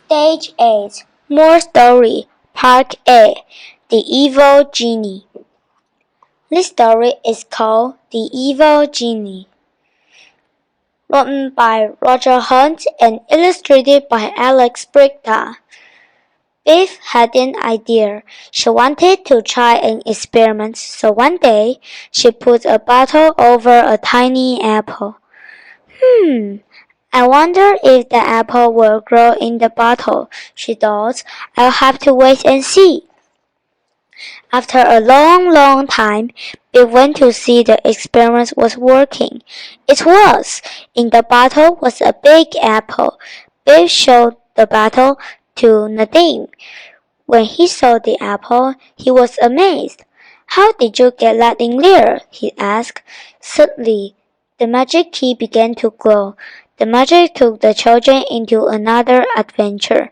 Stage 8. More Story. Part A. The Evil Genie. This story is called The Evil Genie. Written by Roger Hunt and illustrated by Alex Brigda. Biff had an idea. She wanted to try an experiment, so one day she put a bottle over a tiny apple. I wonder if the apple will grow in the bottle, she thought. I'll have to wait and see. After a long time, Biff went to see the experiment was working. It was. In the bottle was a big apple. Biff showed the bottle to Nadim. When he saw the apple, he was amazed. How did you get that in there? He asked. Suddenly, the magic key began to glow. The magic took the children into another adventure.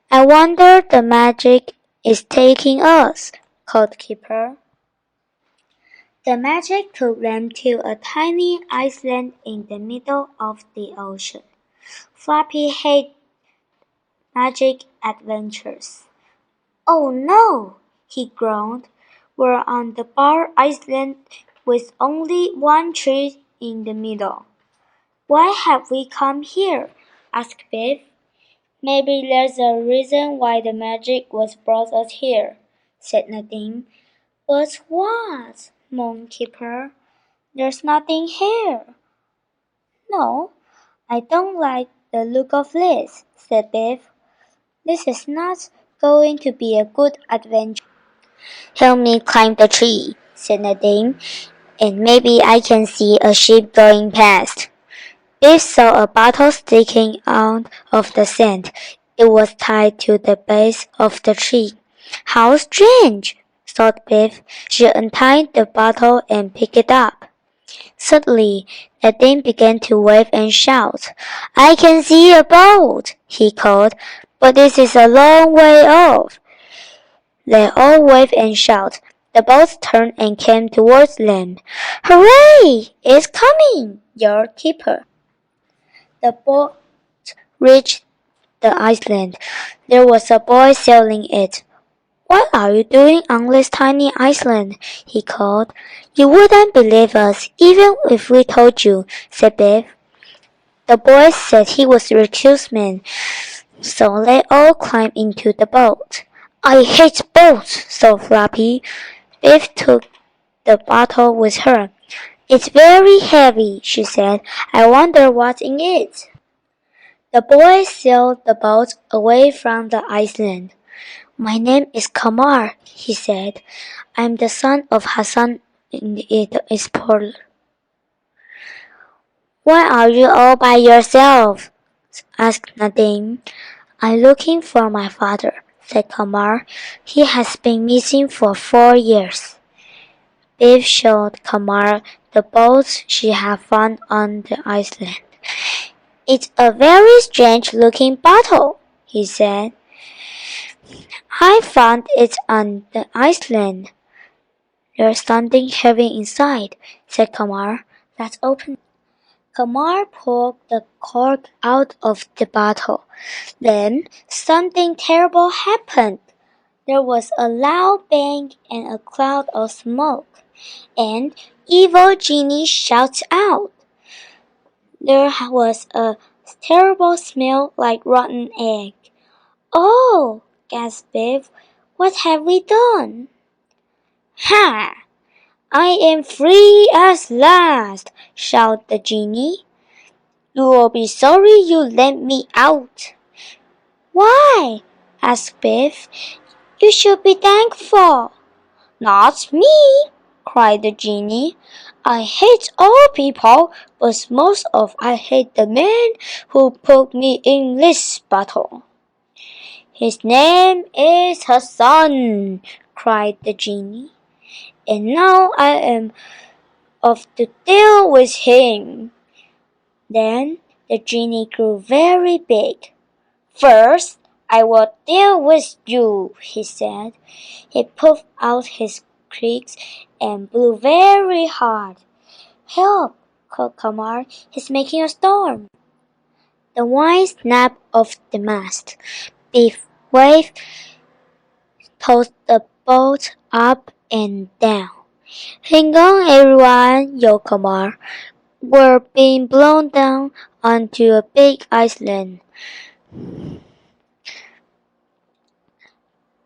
I wonder the magic is taking us, called Keeper. The magic took them to a tiny island in the middle of the ocean. Flappy hated magic adventures. Oh no, he groaned. We're on the bar island with only one tree in the middle. Why have we come here? Asked Biff. Maybe there's a reason why the magic was brought us here, said Nadim. But what? Moaned Keeper. There's nothing here. No, I don't like the look of this, said Biff. This is not going to be a good adventure. Help me climb the tree, said Nadim, and maybe I can see a ship going past. Biff saw a bottle sticking out of the sand. It was tied to the base of the tree. How strange, thought Biff. She untied the bottle and picked it up. Suddenly, Nadim began to wave and shout. I can see a boat, he called, but this is a long way off. They all waved and shouted. The boat turned and came towards them. Hooray! It's coming, yelled Keeper. The boat reached the island. There was a boy sailing it. What are you doing on this tiny island? He called. You wouldn't believe us, even if we told you, said Biff. The boy said he was a recruitman, so they all climbed into the boat. I hate boats, thought Flappy. Biff took the bottle with her. It's very heavy, she said. I wonder what's in it. The boy sailed the boat away from the island. My name is Kamar, he said. I'm the son of Hassan in the explorer. Why are you all by yourself? Asked Nadim. I'm looking for my father, said Kamar. He has been missing for 4 years. Biff showed Kamar the boat she had found on the island. It's a very strange-looking bottle, he said. I found it on the island. There's something heavy inside, said Kamar. Let's open it. Kamar pulled the cork out of the bottle. Then something terrible happened. There was a loud bang and a cloud of smoke, and Evil Genie shouted out. There was a terrible smell like rotten egg. Oh, gasped Biff, what have we done? Ha! I am free at last, shouted the genie. You will be sorry you let me out. Why? asked Biff. You should be thankful. Not me, cried the genie. I hate all people, but most of I hate the man who put me in this bottle. His name is Hassan, cried the genie, and now I am off to deal with him. Then the genie grew very big. First, I will deal with you, he said. He puffed out his cheeks and blew very hard. Help, called Kamar. He's making a storm. The wine snapped off the mast. Biff waved, tossed the boat up and down. Hang on, everyone, yelled Kamar. We're being blown down onto a big island.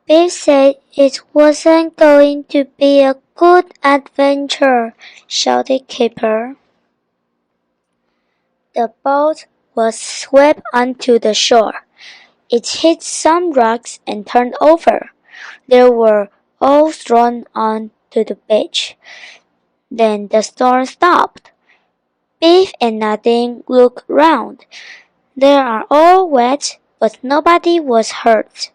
Biff said it wasn't going to be a good adventure, shouted Kipper. The boat was swept onto the shore. It hit some rocks and turned over. They were all thrown onto the beach. Then the storm stopped. Biff and Nadine looked round. They are all wet, but nobody was hurt.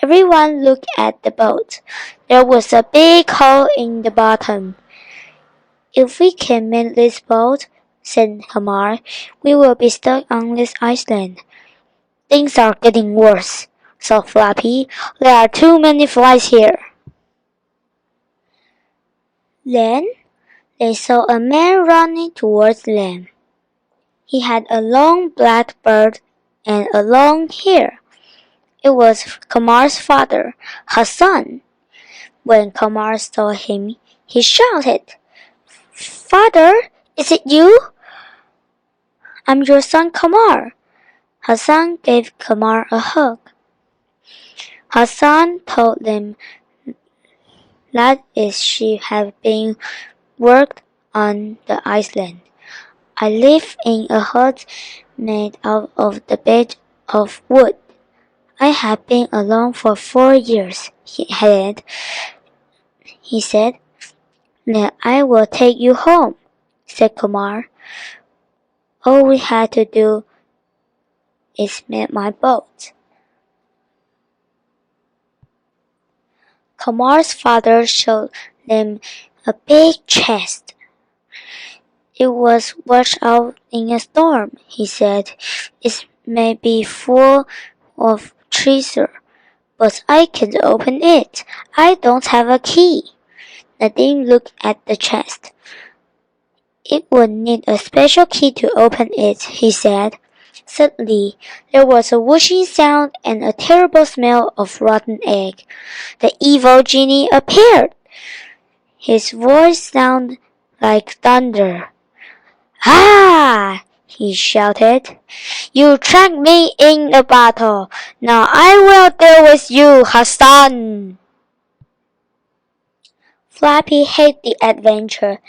Everyone looked at the boat. There was a big hole in the bottom. If we can make this boat, said Kamar, we will be stuck on this island. Things are getting worse, said Flappy. There are too many flies here. Then they saw a man running towards them. He had a long black beard and a long hair. It was Kamar's father, Hassan. When Kamar saw him, he shouted, Father, is it you? I'm your son Kamar. Hassan gave Kamar a hug. Hassan told them that she had been worked on the island. I live in a hut made out of the bed of wood. I have been alone for 4 years, he said. Then I will take you home, said Kumar. All we had to do is make my boat. Kumar's father showed them a big chest. It was washed out in a storm, he said. It may be full of treasure, but I can open it. I don't have a key. Nadine looked at the chest. It would need a special key to open it, he said. Suddenly, there was a whooshing sound and a terrible smell of rotten egg. The evil genie appeared. His voice sounded like thunder. Ah! He shouted. You trapped me in a battle. Now I will deal with you, Hassan. Flappy hated the adventure,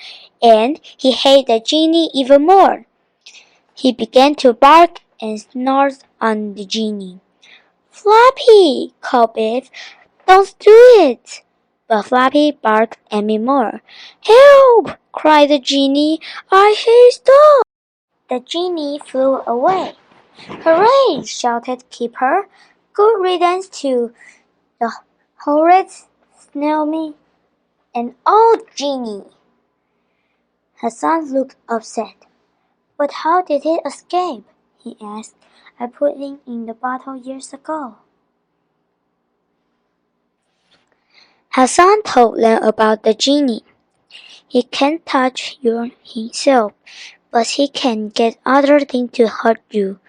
and he hated the genie even more. He began to bark and snort on the genie. Flappy, called Biff, don't do it. But Flappy barked at me more. Help! Cried the genie. I hate dogs. The genie flew away. Hooray! Shouted Keeper. Good riddance to the horrid Snailmy and old genie. Hassan looked upset. But how did it escape? He asked. I put him in the bottle years ago. Hassan told them about the genie. He can't touch you himself, but he can get other things to hurt you.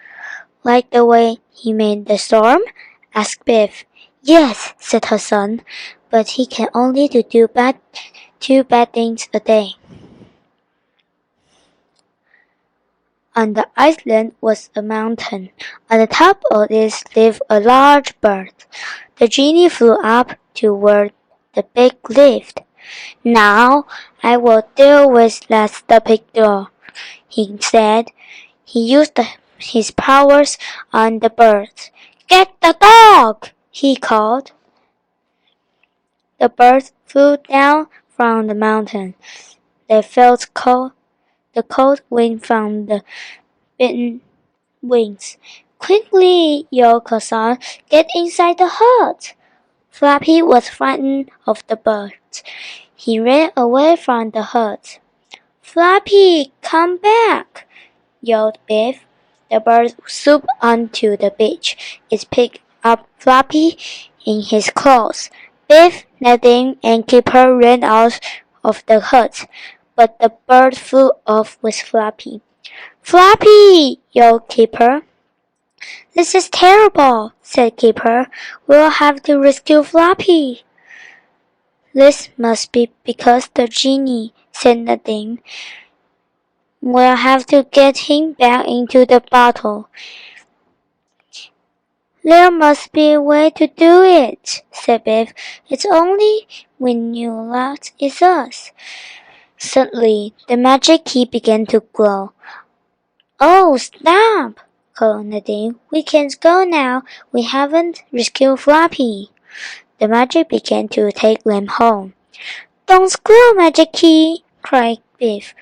Like the way he made the storm? Asked Biff. Yes, said Hassan, but he can only do two bad things a day. On the island was a mountain. On the top of this lived a large bird. The genie flew up to where the pig lived. Now I will deal with that stupid dog, he said. He used his powers on the bird. Get the dog, he called. The birds flew down from the mountain. They felt the cold wind from the beaten wings. Quickly, yelled Hassan, get inside the hut. Flappy was frightened of the birds. He ran away from the hut. Flappy, come back, yelled Biff. The bird swooped onto the beach. It picked up Flappy in his claws. Biff, Nadine, and Keeper ran out of the hut, but the bird flew off with Flappy. Flappy, yelled Keeper. This is terrible, said Keeper. We'll have to rescue Floppy. This must be because the genie, said Nadine. We'll have to get him back into the bottle. There must be a way to do it, said Biff. It's only we knew that it's us. Suddenly, the magic key began to glow. Oh, snap! Called Nadine. We can't go now. We haven't rescued Floppy. The magic began to take them home. Don't screw, Magic Key! Cried Biff.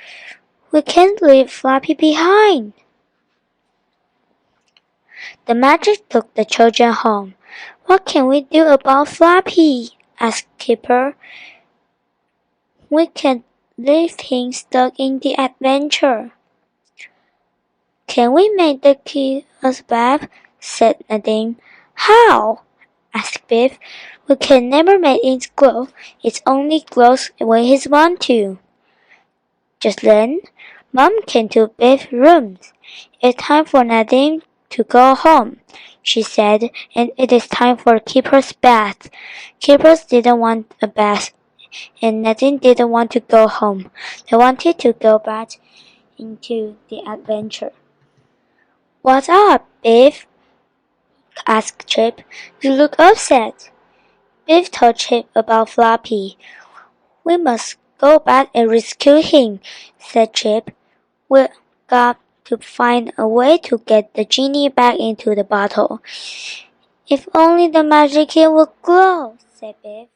We can't leave Floppy behind. The magic took the children home. What can we do about Floppy? Asked Keeper. We can't leave him stuck in the adventure. Can we make the key a bath? Said Nadine. How? Asked Biff. We can never make it glow. It only glows when he's want to. Just then, Mom came to Biff's room. It's time for Nadine to go home, she said, and it is time for Keeper's bath. Keepers didn't want a bath, and Nadine didn't want to go home. They wanted to go back into the adventure. What's up, Biff? Asked Chip. You look upset. Biff told Chip about Floppy. We must go back and rescue him, said Chip. We've got to find a way to get the genie back into the bottle. If only the magic key would glow, said Biff.